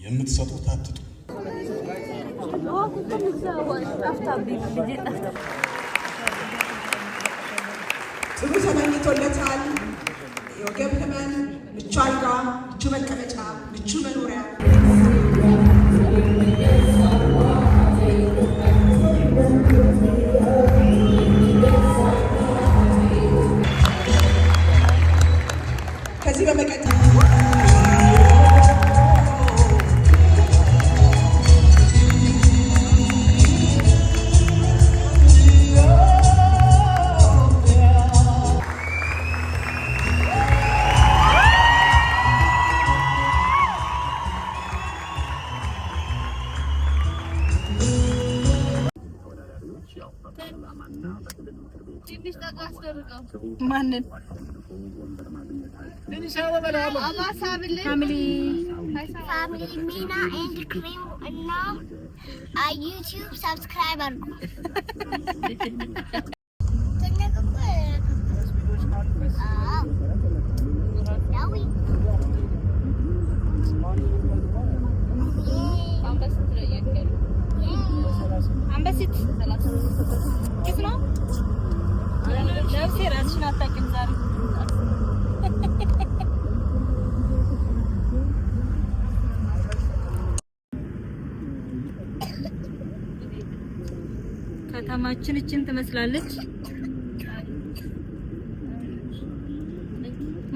የምትሰጡት አትጡ። ጥሩ ተመኝቶለታል። የወገብ ህመም፣ ምቹ አልጋ፣ ምቹ መቀመጫ፣ ምቹ መኖሪያ ከዚህ በመቀጠል ማንን ፋሚሊ ሚና ኤንድ ክሪም እና ዩቲዩብ ሰብስክራይብ አድርጉ። አንበሲት ኪስ ነው ነፍሴ ራስሽን አታውቂም ዛሬ ከተማችን እችን ትመስላለች።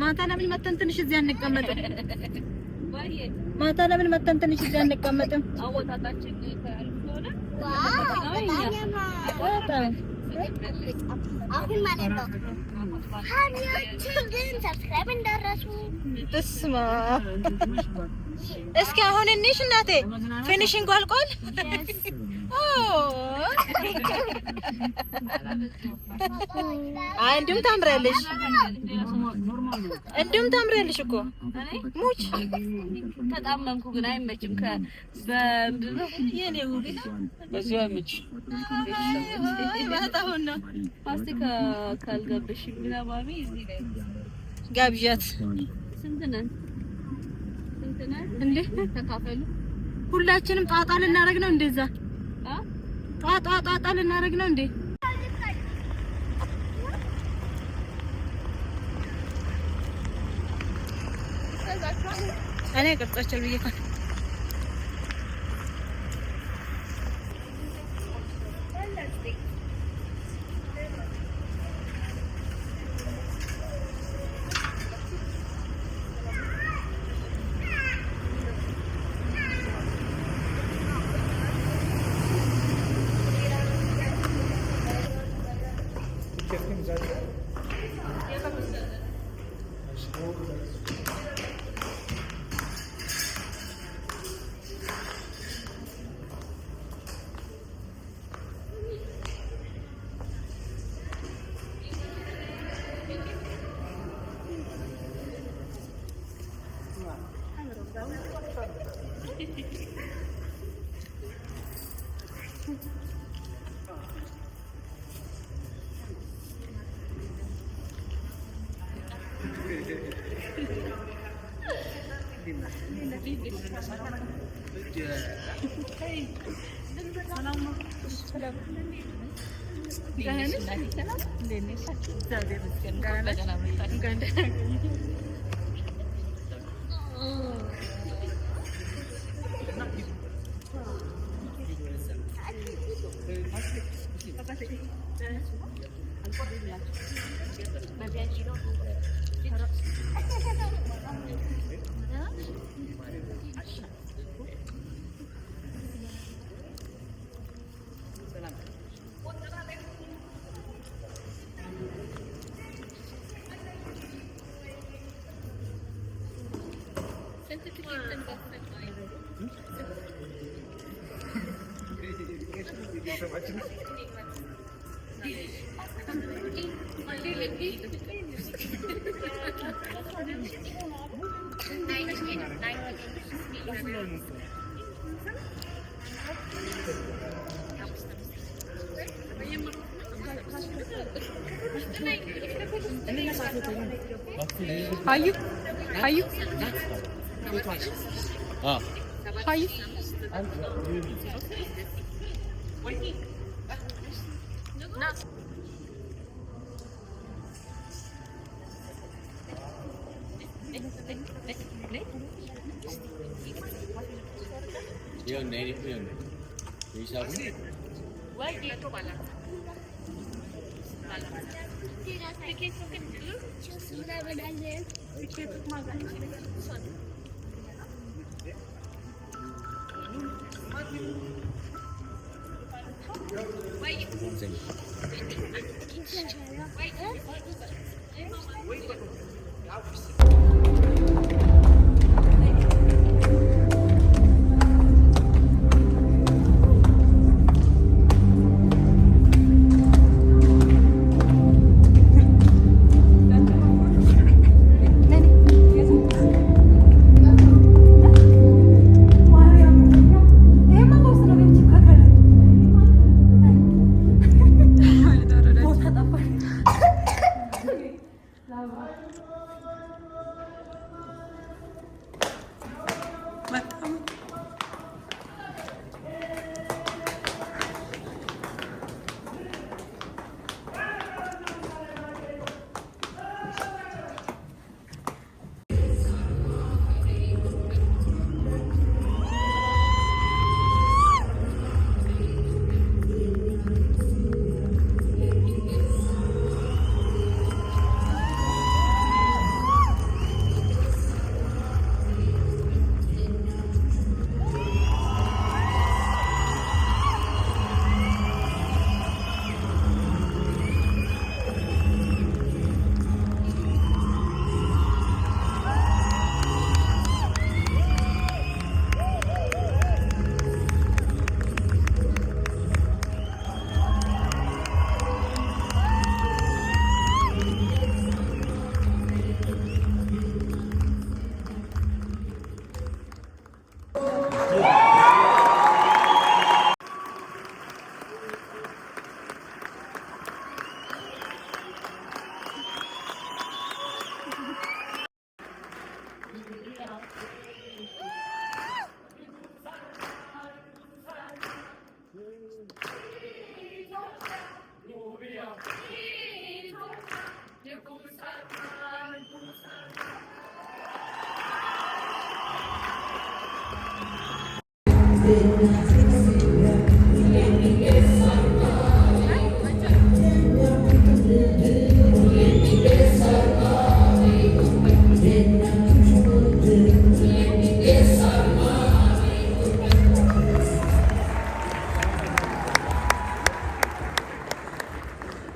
ማታ ለምን መተን ትንሽ እዚህ አንቀመጥም? ማታ ለምን መተን ትንሽ እዚህ አንቀመጥም? አወጣጣችን አሁን ማለት ነው ግን ሰብስክራይብ እንዳረሱ እስማ እስኪ አሁን እንሽ እናቴ ፊኒሺንግ አልቋል። እንዲሁም ታምሪያለሽ፣ እንዲሁም ታምሪያለሽ እኮ ሙች ተጣመምኩ ግን አይመችም። የኔው በዚህ አይመችም። በጣም ነው ፋሲካ ካልጋበሽ ብላ ማሚ እዚህ ላይ ጋብዣት። ስንት ነን እንዴ? ተካፈሉ። ሁላችንም ጣጣ ልናደርግ ነው እንደዛ ጣጣ ልናደርግ ነው እንዴ? እኔ ቀርጻቸው ብዬ Are you?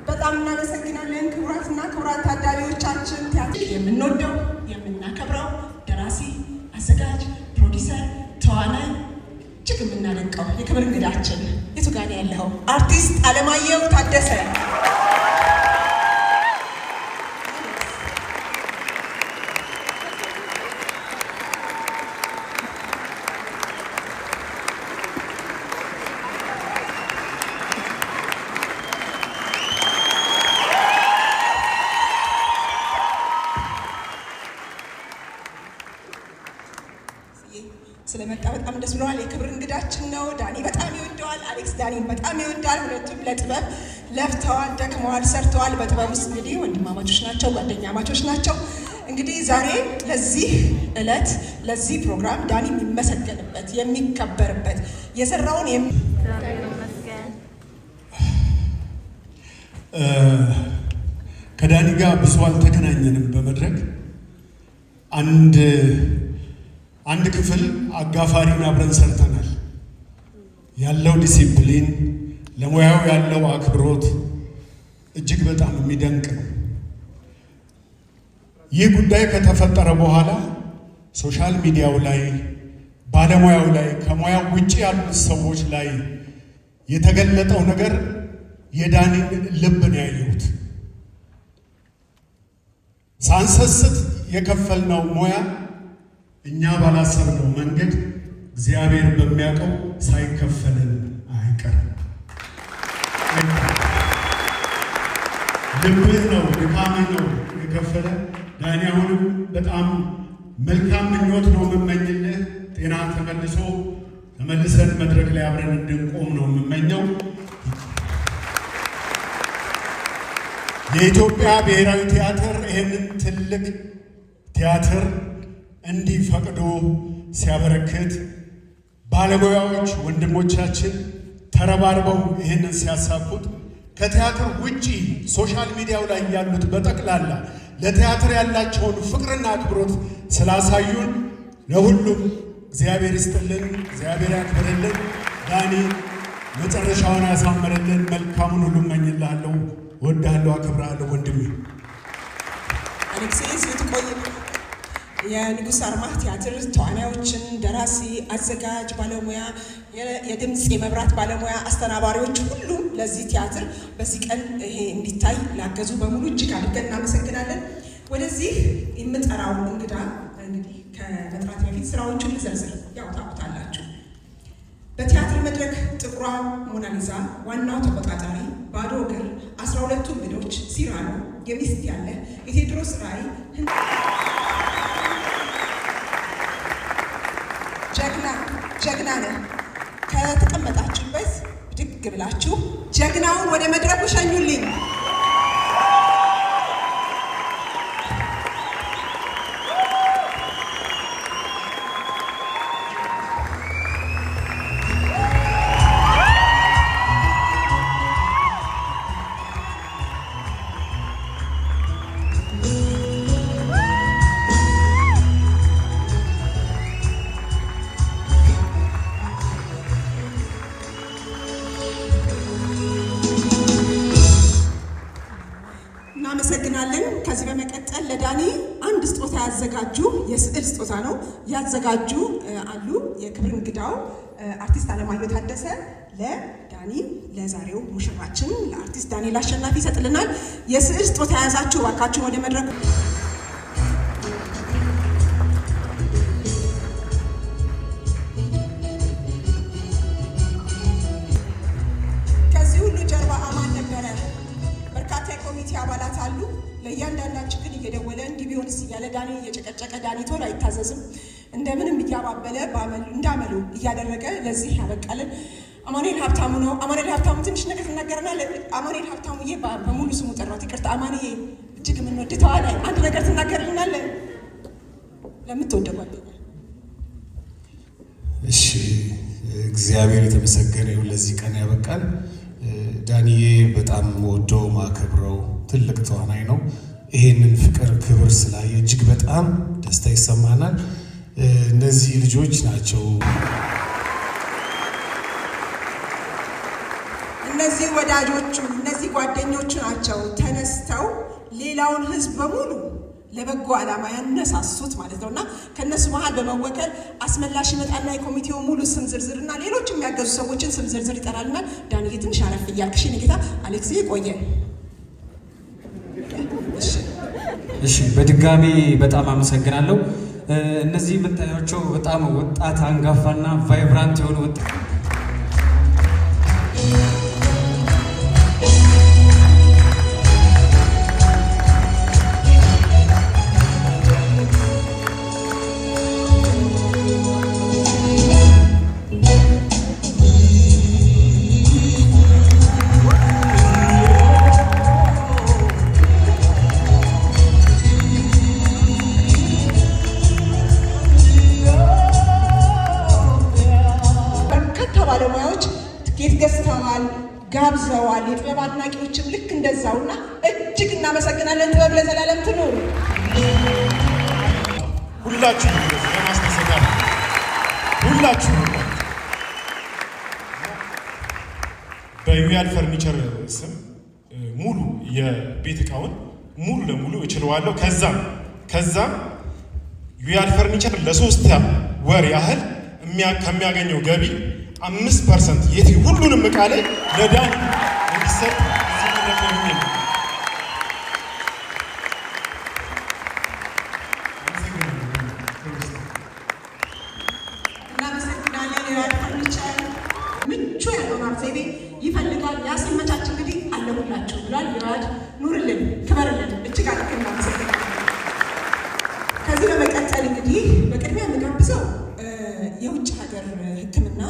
በጣም እናመሰግናለን። ክቡራትና ክቡራን ታዳሚዎቻችን የምንወደው የምናከብረው ደራሲ፣ አዘጋጅ፣ ፕሮዲሰር፣ ተዋናይ እጅግ የምናደንቀው የክብር እንግዳችን የቱ ጋር ነው ያለው? አርቲስት አለማየሁ ታደሰ። ስለመጣ በጣም ደስ ብለዋል። የክብር እንግዳችን ነው። ዳኒ በጣም ይወደዋል፣ አሌክስ ዳኒን በጣም ይወዳል። ሁለቱም ለጥበብ ለፍተዋል፣ ደክመዋል፣ ሰርተዋል። በጥበብ ውስጥ እንግዲህ ወንድማማቾች ናቸው፣ ጓደኛማቾች ናቸው። እንግዲህ ዛሬ ለዚህ ዕለት ለዚህ ፕሮግራም ዳኒ የሚመሰገንበት የሚከበርበት የሰራውን ከዳኒ ጋር ብዙ አልተገናኘንም። በመድረክ አንድ ክፍል አጋፋሪን አብረን ሰርተናል። ያለው ዲሲፕሊን፣ ለሙያው ያለው አክብሮት እጅግ በጣም የሚደንቅ ነው። ይህ ጉዳይ ከተፈጠረ በኋላ ሶሻል ሚዲያው ላይ፣ ባለሙያው ላይ፣ ከሙያው ውጭ ያሉት ሰዎች ላይ የተገለጠው ነገር የዳኒን ልብ ነው ያየሁት። ሳንሰስት የከፈልነው ሙያ እኛ ባላሰብነው መንገድ እግዚአብሔር በሚያውቀው ሳይከፈልን አይቀርም። ልብህ ነው ድካምህ ነው የከፈለ። ዳኒ አሁንም በጣም መልካም ምኞት ነው የምመኝልህ። ጤና ተመልሰን መድረክ ላይ አብረን እንድንቆም ነው የምመኘው። የኢትዮጵያ ብሔራዊ ቲያትር ይህንን ትልቅ ቲያትር እንዲህ ፈቅዶ ሲያበረክት ባለሙያዎች ወንድሞቻችን ተረባርበው ይህንን ሲያሳኩት ከቲያትር ውጪ ሶሻል ሚዲያው ላይ ያሉት በጠቅላላ ለቲያትር ያላቸውን ፍቅርና አክብሮት ስላሳዩን ለሁሉም እግዚአብሔር ይስጥልን፣ እግዚአብሔር ያክብርልን። ዳኒ መጨረሻውን ያሳምርልን። መልካሙን ሁሉ እመኝልሃለሁ። ወዳለሁ፣ አክብራለሁ ወንድሜ። አሌክስ ስትቆይ የንጉሥ አርማህ ቲያትር ተዋናዮችን፣ ደራሲ፣ አዘጋጅ፣ ባለሙያ፣ የድምፅ የመብራት ባለሙያ፣ አስተናባሪዎች ሁሉም ለዚህ ቲያትር በዚህ ቀን ይሄ እንዲታይ ላገዙ በሙሉ እጅግ አድርገን እናመሰግናለን። ወደዚህ የምጠራው እንግዳ እንግዲህ ከመጥራት በፊት ስራዎቹን ልዘርዝር፣ ያው ታውቁታላችሁ። በቲያትር መድረክ ጥቁሯ ሞናሊዛ፣ ዋናው ተቆጣጣሪ፣ ባዶ እግር፣ 12ቱ እንግዶች፣ ሲራኖ፣ የሚስት ያለ፣ የቴዎድሮስ ራዕይ፣ ጀግና ነህ። ከተቀመጣችሁበት ብድግ ብላችሁ ጀግናውን ወደ መድረኩ ሸኙልኝ። እናመሰግናለን። ከዚህ በመቀጠል ለዳኒ አንድ ስጦታ ያዘጋጁ የስዕል ስጦታ ነው ያዘጋጁ አሉ። የክብር እንግዳው አርቲስት አለማየሁ ታደሰ ለዳኒ ለዛሬው ሙሽራችን ለአርቲስት ዳንኤል አሸናፊ ይሰጥልናል። የስዕል ስጦታ የያዛችሁ እባካችሁ ወደ መድረኩ። ከዚህ ሁሉ ጀርባ አማን ነበረ። በርካታ የኮሚቴ አባላት አሉ። ለእያንዳንዳችን ግን እየደወለ እንዲህ ቢሆንስ እያለ ዳኒ እየጨቀጨቀ ዳኒ ቶሎ አይታዘዝም እንደምንም እያባበለ እንዳመሉ እያደረገ ለዚህ ያበቃልን አማኑኤል ሀብታሙ ነው። አማኑኤል ሀብታሙ ትንሽ ነገር ትናገርና አማኑኤል ሀብታሙዬ በሙሉ ስሙ ጠራሁት፣ ይቅርታ አማኑዬ፣ እጅግ የምንወድ ተዋናይ አንድ ነገር ትናገርልናል ለምትወደው ጓደኛ። እሺ፣ እግዚአብሔር የተመሰገነ ይሁን ለዚህ ቀን ያበቃል። ዳኒዬ በጣም ወደው ማከብረው ትልቅ ተዋናይ ነው። ይሄንን ፍቅር ክብር ስላየ እጅግ በጣም ደስታ ይሰማናል። እነዚህ ልጆች ናቸው፣ እነዚህ ወዳጆቹ፣ እነዚህ ጓደኞቹ ናቸው ተነስተው ሌላውን ሕዝብ በሙሉ ለበጎ ዓላማ ያነሳሱት ማለት ነውና ከነሱ መሃል በመወከል አስመላሽ ይመጣና የኮሚቴው ሙሉ ስም ዝርዝርና ሌሎች የሚያገዙ ሰዎችን ስም ዝርዝር ይጠራልና ዳንዬ ትንሽ አረፍ እያልክ እሺ ጌታ አሌክስ ቆየ። እሺ በድጋሚ በጣም አመሰግናለሁ። እነዚህ የምታያቸው በጣም ወጣት አንጋፋና ቫይብራንት የሆኑ ወጣት ጋብዘዋል። የጥበብ አድናቂዎችም ልክ እንደዛውና እጅግ እናመሰግናለን። ጥበብ ለዘላለም ትኑር። ሁላችሁ ለማስመሰጋት ሁላችሁ በዩያድ ፈርኒቸር ስም ሙሉ የቤት እቃውን ሙሉ ለሙሉ እችለዋለሁ። ከዛም ዩያድ ፈርኒቸር ለ3 ወር ያህል ከሚያገኘው ገቢ 5% ሁሉንም እቃ ላይ ለዳኒ እንዲሰጥ ሲመረቀኝ እናመሰግናለን። ዩያድ ፈርኒቸር ምቹ ያልሆነ ዘይቤ ይፈልጋል። ያስመቻች እንግዲህ አለሁላችሁ ብሏል። ዩያድ ኑርልን፣ ክበርልን። እጅግ አድርገን እናመሰግናለን። ከዚህ በመቀጠል እንግዲህ በቅድሚያ የምጋብዘው የውጭ ሀገር ሕክምና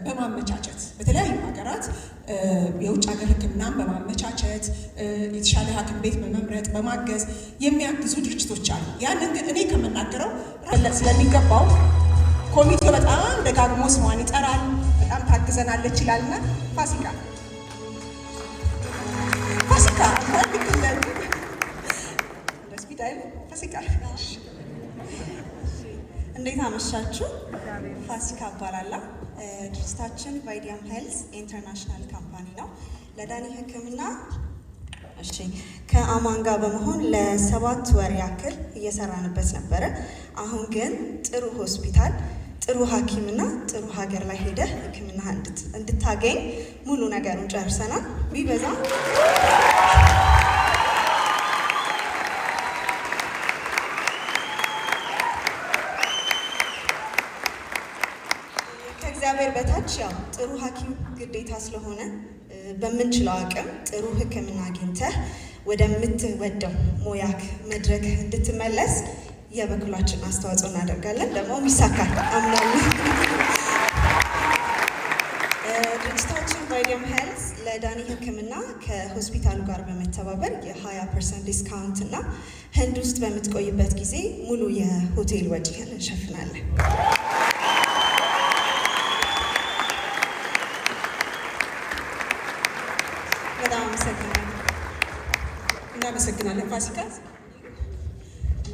በማመቻቸት በተለያዩ ሀገራት የውጭ ሀገር ሕክምናን በማመቻቸት የተሻለ ሐኪም ቤት በመምረጥ በማገዝ የሚያግዙ ድርጅቶች አሉ። ያንን ግን እኔ ከምናገረው ስለሚገባው ኮሚቴው በጣም ደጋግሞ ስሟን ይጠራል። በጣም ታግዘናለች ይላልና ፋሲካ ልክለን ሆስፒታል ፋሲካ እንዴት አመሻችሁ? ፋሲካ እባላለሁ። ድርጅታችን ቫይዲያም ሄልዝ ኢንተርናሽናል ካምፓኒ ነው። ለዳኒ ህክምና ከአማን ጋር በመሆን ለ7 ወር ያክል እየሰራንበት ነበረ። አሁን ግን ጥሩ ሆስፒታል፣ ጥሩ ሐኪምና ጥሩ ሀገር ላይ ሄደህ ህክምና እንድታገኝ ሙሉ ነገሩን ጨርሰናል። ቢበዛ ከእግዚአብሔር በታች ያው ጥሩ ሐኪም ግዴታ ስለሆነ በምንችለው አቅም ጥሩ ህክምና አግኝተህ ወደምትወደው ሙያክ መድረክ እንድትመለስ የበኩላችን አስተዋጽኦ እናደርጋለን። ደግሞ ይሳካል አምናለሁ። ድርጅታችን ቫይዲያም ሄልዝ ለዳኒ ህክምና ከሆስፒታሉ ጋር በመተባበር የ20% ዲስካውንት እና ህንድ ውስጥ በምትቆይበት ጊዜ ሙሉ የሆቴል ወጪህን እንሸፍናለን። በጣም እናመሰግናለን ፋሲካ፣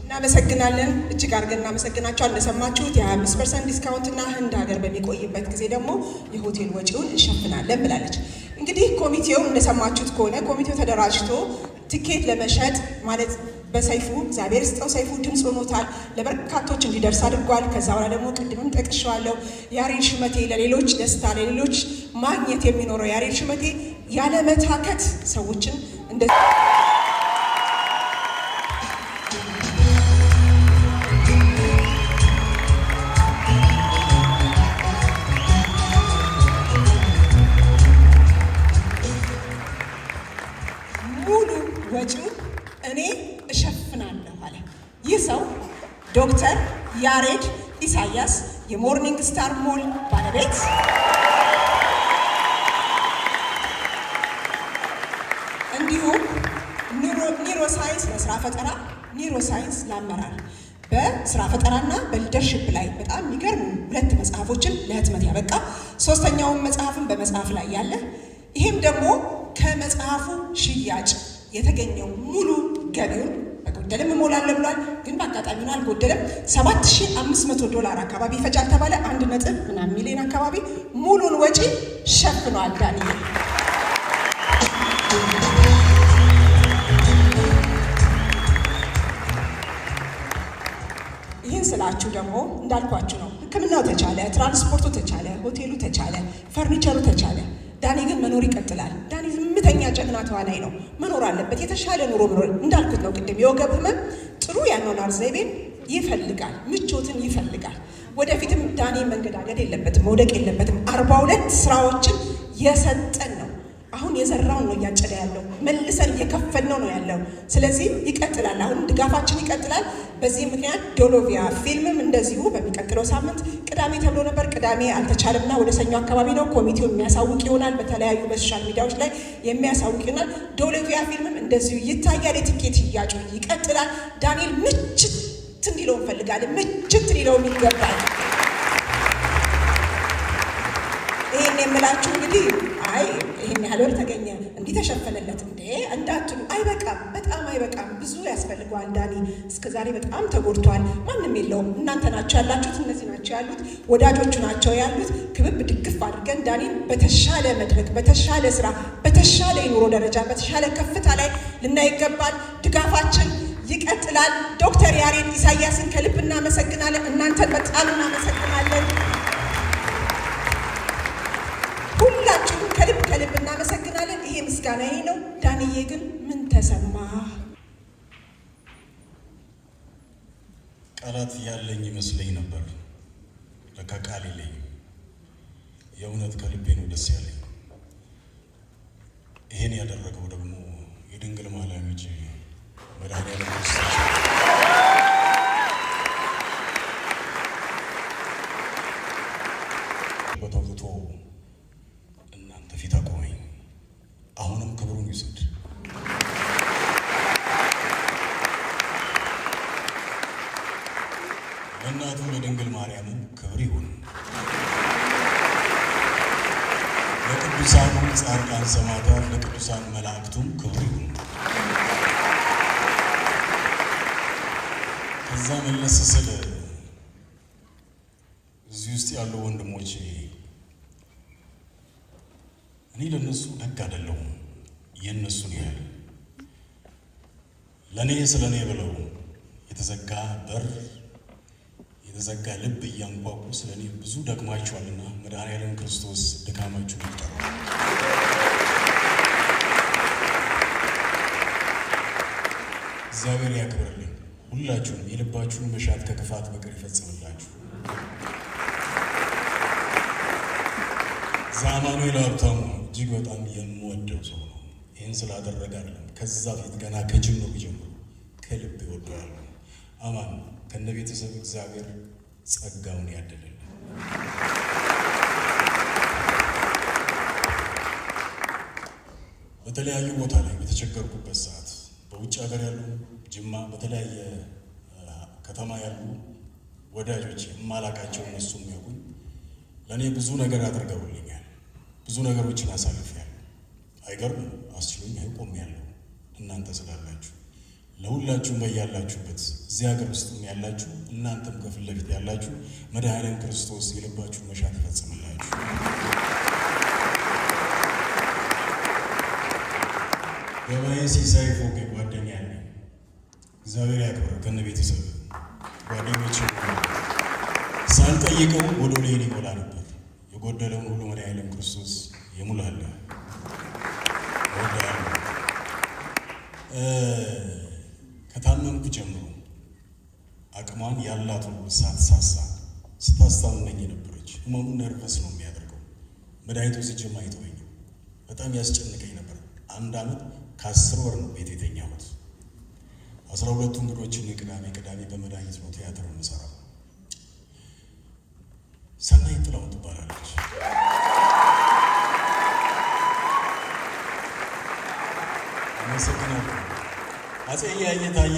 እናመሰግናለን። እጅግ አድርገን እናመሰግናቸዋለን። እንደሰማችሁት የ25% ዲስካውንት እና ህንድ ሀገር በሚቆይበት ጊዜ ደግሞ የሆቴል ወጪውን እንሸፍናለን ብላለች። እንግዲህ ኮሚቴው እንደሰማችሁት ከሆነ ኮሚቴው ተደራጅቶ ትኬት ለመሸጥ ማለት በሰይፉ እግዚአብሔር ስጠው ሰይፉ ድምፅ ሆኖታል፣ ለበርካቶች እንዲደርስ አድርጓል። ከዛ በኋላ ደግሞ ቅድምም ጠቅሼዋለሁ ያሬድ ሽመቴ ለሌሎች ደስታ ለሌሎች ማግኘት የሚኖረው ያሬድ ሽመቴ ያለ መታከት ሰዎችን እንደ ሙሉ ወጪውን እኔ እሸፍናለሁ አለ። ይህ ሰው ዶክተር ያሬድ ኢሳያስ የሞርኒንግ ስታር ሞል ባለቤት እንዲሁም ኒውሮሳይንስ ለስራ ፈጠራ፣ ኒውሮሳይንስ ለአመራር በስራ ፈጠራና በሊደርሽፕ ላይ በጣም የሚገርም 2 መጽሐፎችን ለህትመት ያበቃ፣ 3ኛውን መጽሐፍን በመጽሐፍ ላይ ያለ፣ ይህም ደግሞ ከመጽሐፉ ሽያጭ የተገኘው ሙሉ ገቢውን በጎደልም እሞላለሁ ብሏል። ግን በአጋጣሚ ነው አልጎደለም። $7,500 አካባቢ ይፈጃል ተባለ። 1 ሚሊዮን አካባቢ ሙሉን ወጪ ሸፍኗል ዳንኤ። ይህን ስላችሁ ደግሞ እንዳልኳችሁ ነው። ሕክምናው ተቻለ፣ ትራንስፖርቱ ተቻለ፣ ሆቴሉ ተቻለ፣ ፈርኒቸሩ ተቻለ። ዳኒ ግን መኖር ይቀጥላል። ዳኒ ዝምተኛ ጀግና ተዋናይ ነው። መኖር አለበት። የተሻለ ኑሮ መኖር እንዳልኩት ነው ቅድም። የወገብ ህመም ጥሩ ያኗኗር ዘይቤን ይፈልጋል፣ ምቾትን ይፈልጋል። ወደፊትም ዳኒ መንገዳገድ የለበትም፣ መውደቅ የለበትም። 42 ስራዎችን የሰጠን ነው። አሁን የዘራውን ነው እያጨደ ያለው፣ መልሰን እየከፈልነው ነው ያለው። ስለዚህ ይቀጥላል። አሁን ድጋፋችን ይቀጥላል። በዚህ ምክንያት ዶሎቪያ ፊልምም እንደዚሁ በሚቀጥለው ሳምንት ቅዳሜ ተብሎ ነበር። ቅዳሜ አልተቻለምና ወደ ሰኞ አካባቢ ነው ኮሚቴው የሚያሳውቅ ይሆናል። በተለያዩ በሶሻል ሚዲያዎች ላይ የሚያሳውቅ ይሆናል። ዶሎቪያ ፊልምም እንደዚሁ ይታያል። የትኬት ሽያጩ ይቀጥላል። ዳንኤል ምችት እንዲለው እንፈልጋለን። ምችት እንዲለው ይገባል። ይሄን የምላችሁ እንግዲህ አይ ይሄን ያህል ወር ተገኘ እንዲህ ተሸፈነለት እንዴ እንዳትሉ፣ አይበቃም፣ በጣም አይበቃም። ብዙ ያስፈልገዋል። ዳኒ እስከዛሬ በጣም ተጎድቷል። ማንም የለውም። እናንተ ናቸው ያላችሁት፣ እነዚህ ናቸው ያሉት፣ ወዳጆቹ ናቸው ያሉት። ክብብ ድግፍ አድርገን ዳኒን በተሻለ መድረክ፣ በተሻለ ስራ፣ በተሻለ የኑሮ ደረጃ፣ በተሻለ ከፍታ ላይ ልናይ ይገባል። ድጋፋችን ይቀጥላል። ዶክተር ያሬድ ኢሳያስን ከልብ እናመሰግናለን። እናንተን በጣም እናመሰግናለን። ሁላችሁም ከልብ እናመሰግናለን። ይሄ ምስጋና ይሄ ነው። ዳንዬ ግን ምን ተሰማ? ቃላት ያለኝ ይመስለኝ ነበር። ለካ ቃል የለኝም። የእውነት ከልቤ ነው ደስ ያለኝ። ይሄን ያደረገው ደግሞ የድንግል ማርያም ልጅ መድኃኒዓለም ክርስቶስ ለእናቱ ለድንግል ማርያም ክብር ይሁን። ለቅዱሳኑ ጻድቃን ሰማዕታት፣ ለቅዱሳን መላእክቱም ክብር ይሁን። ከዛ መለስ ስል እዚህ ውስጥ ያሉ ወንድሞቼ እኔ ለነሱ ደግ አይደለሁም የነሱን ያህል ለኔ ስለኔ ብለው የተዘጋ በር የተዘጋ ልብ እያንኳኩ ስለኔ ብዙ ደክማችኋልና መድኃኔዓለም ክርስቶስ ድካማችሁን ይጠራ። እግዚአብሔር ያክብርልኝ። ሁላችሁም የልባችሁን መሻት ከክፋት በቀር ይፈጽምላችሁ። አማኑኤል ሀብታሙ እጅግ በጣም የምወደው ሰው ነው። ይህን ስላደረገ አይደለም፣ ከዛ ፊት ገና ከጅምሩ ጀምሮ ከልብ ይወደዋል። አማን ከነ ቤተሰብ እግዚአብሔር ጸጋውን ያደለልን። በተለያዩ ቦታ ላይ በተቸገርኩበት ሰዓት በውጭ ሀገር ያሉ ጅማ፣ በተለያየ ከተማ ያሉ ወዳጆች የማላቃቸው እነሱ የሚያውቁኝ ለእኔ ብዙ ነገር አድርገውልኛል። ብዙ ነገሮችን አሳልፌያለሁ። አይገርም አስችሎኝ ቆሜያለሁ። እናንተ ስላላችሁ ለሁላችሁም በያላችሁበት እዚህ ሀገር ውስጥም ያላችሁ እናንተም ከፊት ለፊት ያላችሁ መድኃኔዓለም ክርስቶስ የልባችሁ መሻት ይፈጽምላችሁ። ገበያ ሲሳይ ፎቅ ጓደኛ ያለኝ እግዚአብሔር ያክብር። ከነ ቤተሰብ ጓደኞች ሳልጠይቀው ወደ ሌን ይሞላ ነበር። የጎደለውን ሁሉ መድኃኔዓለም ክርስቶስ ይሙላልህ። እወድሃለሁ። ከታመምኩ ጀምሮ አቅሟን ያላት ሁሉ ሳትሳሳ ስታስታምነኝ የነበረች ህመሙ ነርቨስ ነው የሚያደርገው። መድኃኒቱ ስጅም አይተወኝም። በጣም ያስጨንቀኝ ነበር። 1 ዓመት ከ10 ወር ነው ቤት የተኛሁት። 12 እንግዶችን ቅዳሜ በመድኃኒት ነው ቲያትር የምሰራው። ሰናይ ጥላውን ትባላለች። አመሰግናለሁ። አፄ እያየ ታዬ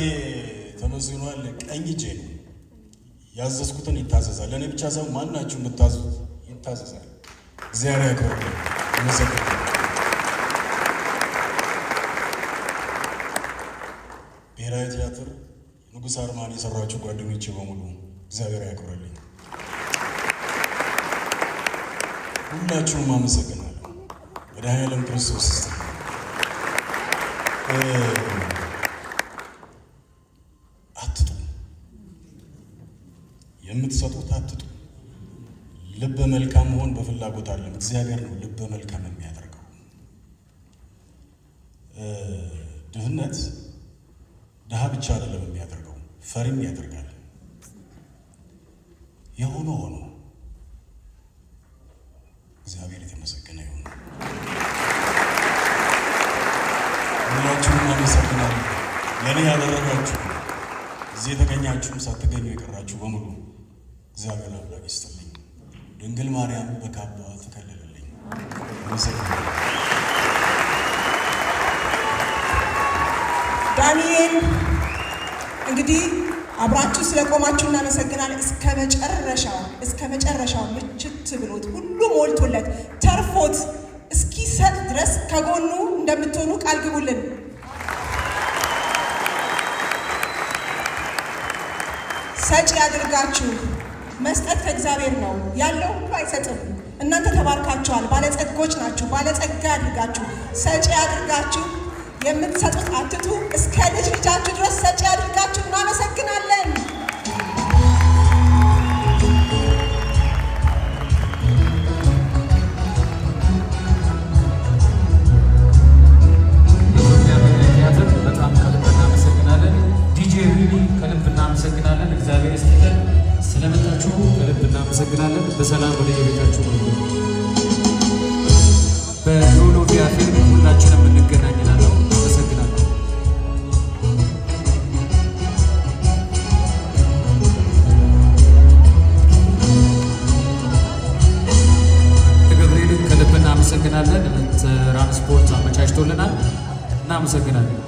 ተመስግኗል። ቀኝ እጄ ነው። ያዘዝኩትን ይታዘዛል። ለእኔ ብቻ ሰው ማናችሁ የምታዙት ይታዘዛል። እግዚአብሔር ያክብር። አመሰግናለሁ። ብሔራዊ ቲያትር ንጉሥ አርማን የሰራችሁ ጓደኞቼ በሙሉ እግዚአብሔር ያክብርልኝ። ሁላችሁም አመሰግናለሁ። መድኃኔዓለም ክርስቶስ አትጡ፣ የምትሰጡት አትጡ። ልበ መልካም መሆን በፍላጎት አለም እግዚአብሔር ነው ልበ መልካም የሚያደርገው። ድህነት ድሃ ብቻ አይደለም የሚያደርገው፣ ፈሪም ያደርጋል። የሆነ ሆኖ እግዚአብሔር የተመሰገነ ይሁን። ሁላችሁም አመሰግናለሁ። ለእኔ ያደረጋችሁ እዚህ የተገኛችሁም ሳትገኙ የቀራችሁ በሙሉ እግዚአብሔር አምላክ ይስጥልኝ። ድንግል ማርያም በካባዋ ትከልልልኝ። አመሰግናለሁ። ዳንኤል እንግዲህ አብራችሁ ስለቆማችሁ እናመሰግናለን። እስከ መጨረሻው ምችት ብሎት ሁሉ ሞልቶለት ተርፎት እስኪሰጥ ድረስ ከጎኑ እንደምትሆኑ ቃል ግቡልን። ሰጪ ያድርጋችሁ። መስጠት ከእግዚአብሔር ነው። ያለው ሁሉ አይሰጥም። እናንተ ተባርካችኋል። ባለጸጎች ናችሁ። ባለጸጋ ያድርጋችሁ። ሰጪ ያድርጋችሁ። የምትሰጡት አትጡ። እስከ ልጅ ልጃችሁ ድረስ ሰጪ ያድርጋችሁ። እናመሰግናለን። በጣም ከልብ እናመሰግናለን። ዲጄ ሪሊ ከልብ እናመሰግናለን። እግዚአብሔር ይስጥልን። ስለመጣችሁ ከልብ እናመሰግናለን። በሰላም ወደ የቤታችሁ ነው። በሎሎቪያ ፊልም ሁላችንም እንገናኛለን። አመሰግናለሁ። ገብርኤል ከልብ እናመሰግናለን። ትራንስፖርት አመቻችቶልናል። እናመሰግናለን።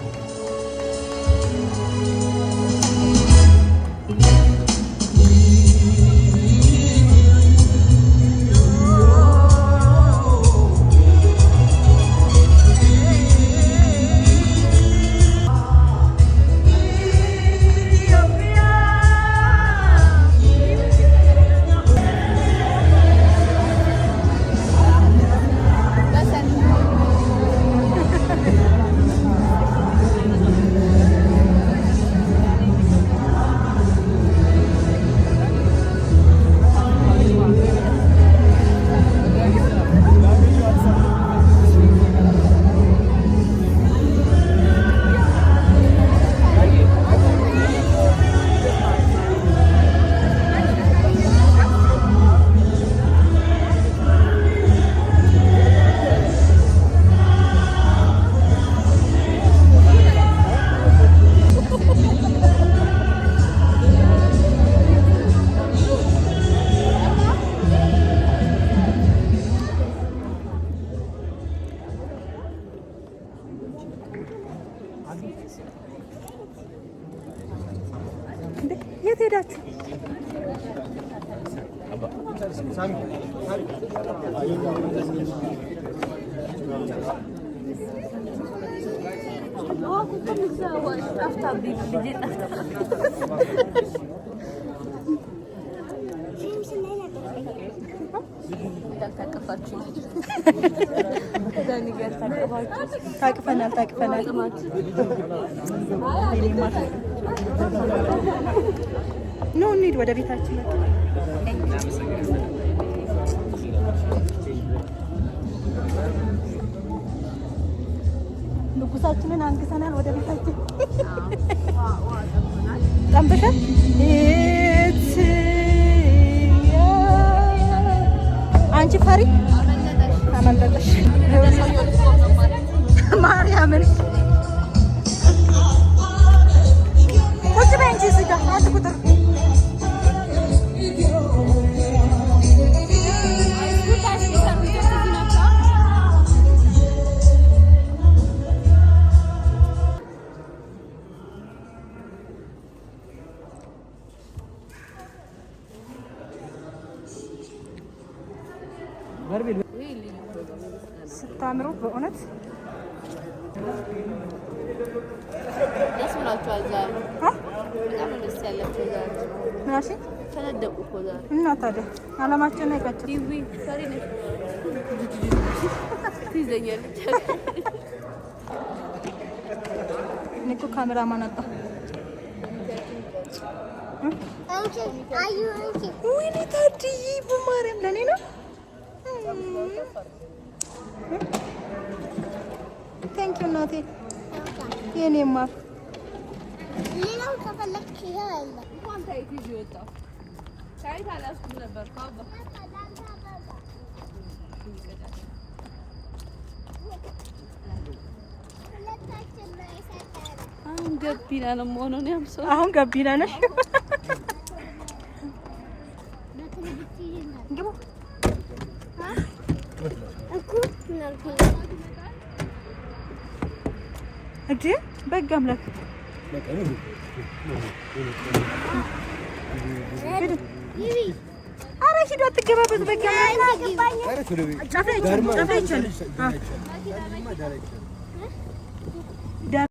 ታቅፈናል። ኑ እንሂድ ወደ ቤታችን። ንጉሳችንን አንግሰናል ወደ ቤታችን። ጠንብሸን አንቺ ፈሪ አመለጠሽ ማርያምን። ቁጭ በይ እንጂ እዚህ ጋር አንድ ቁጥር ስታምሩ በእውነት ደስ ብሏቸዋል ዛሬ። በጣም ደስ ያላቸው ዛሬ። ምን አልሽኝ? ተነደቁ እኮ ዛሬ። እና ታዲያ አለማችን ላይ ቀጭ ቲቪ ፈሪ ነሽ ትይዘኛለች። እኔ እኮ ካሜራማን አጣ። ወይኔ ታድዬ በማርያም ለእኔ ነው። ቴንኪው እናቴ የኔ ማር። ሌላው ከፈለግሽ ይሄው አለ። እንኳን ታይት ይዤ ወጣሁ። ታይት አላስኩም ነበር ካባ አሁን ገቢና ነው መሆኑን ያምሰው። አሁን ገቢና ነሽ። እንዴ በግ አምላክ ኧረ ሂዱ አትገባበት። በግ አምላክ ጫፍ ላይ ይቻላል።